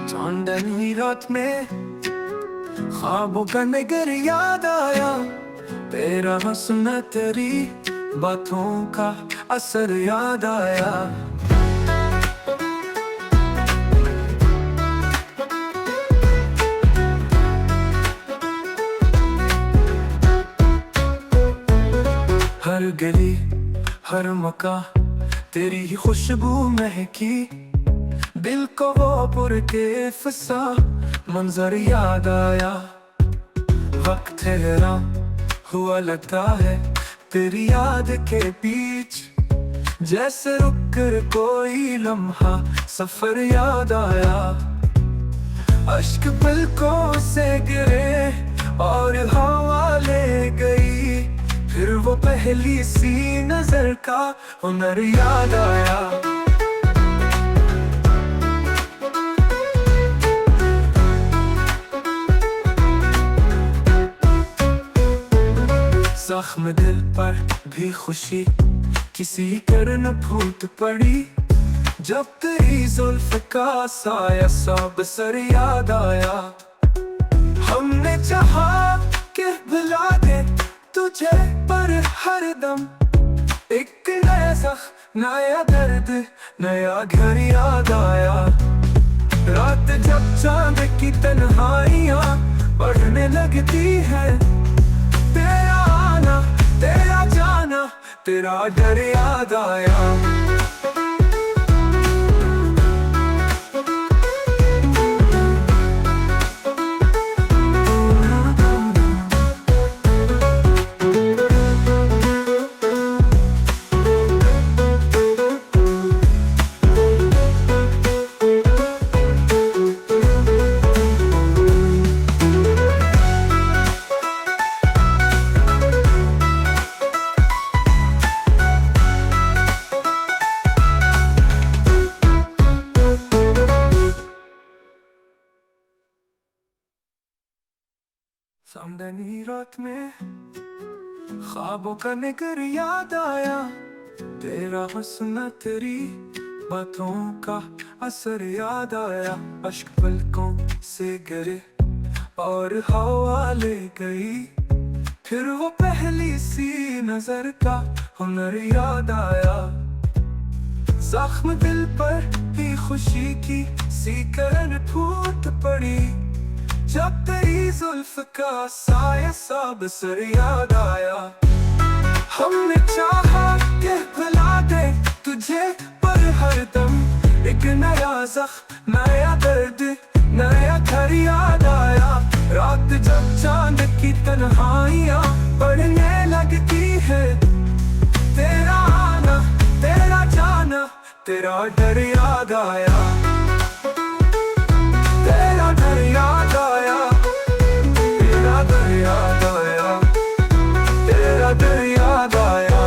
चांदनी रात में ख्वाबों का नगर याद आया, तेरा हंसना तेरी बातों का असर याद आया। हर गली हर मका तेरी ही खुशबू महकी, दिल को वो पुर के फसा मंजर याद आया। वक्त ठहरा हुआ लगता है तेरी याद के बीच, जैसे रुक कर कोई लम्हा सफर याद आया। अश्क पलकों से गिरे और हवा ले गई, फिर वो पहली सी नजर का हुनर याद आया। जख्म दिल पर भी खुशी किसी कर न फूट पड़ी, जब तेरी जुल्फ का साया सब सर याद आया। हमने चाहा कि भुला दे तुझे पर हर दम, एक नया जख्म नया दर्द नया घर याद आया। रात जब चांद की तन्हाइयां बढ़ने लगती है, तेरा आना तेरा जाना तेरा डर याद आया। चांदनी रात में ख्वाबों का नगर याद आया, तेरा हंसना तेरी बातों का असर याद आया। अश्क पलकों से गिरे और हवा ले गई, फिर वो पहली सी नजर का हुनर याद आया। जख्म दिल पर भी खुशी की सी करन फूट पड़ी, जब तेरी जुल्फ का साया सब सर याद आया। हमने चाहा कि भुला दे तुझे पर हर दम, एक नया जख्म नया दर्द नया घर याद आया। रात जब चांद की तन्हाइयां बढ़ने लगती है, तेरा आना तेरा जाना तेरा डर याद आया। तेरा डर याद आया, तेरा डर याद आया, तेरा डर याद आया।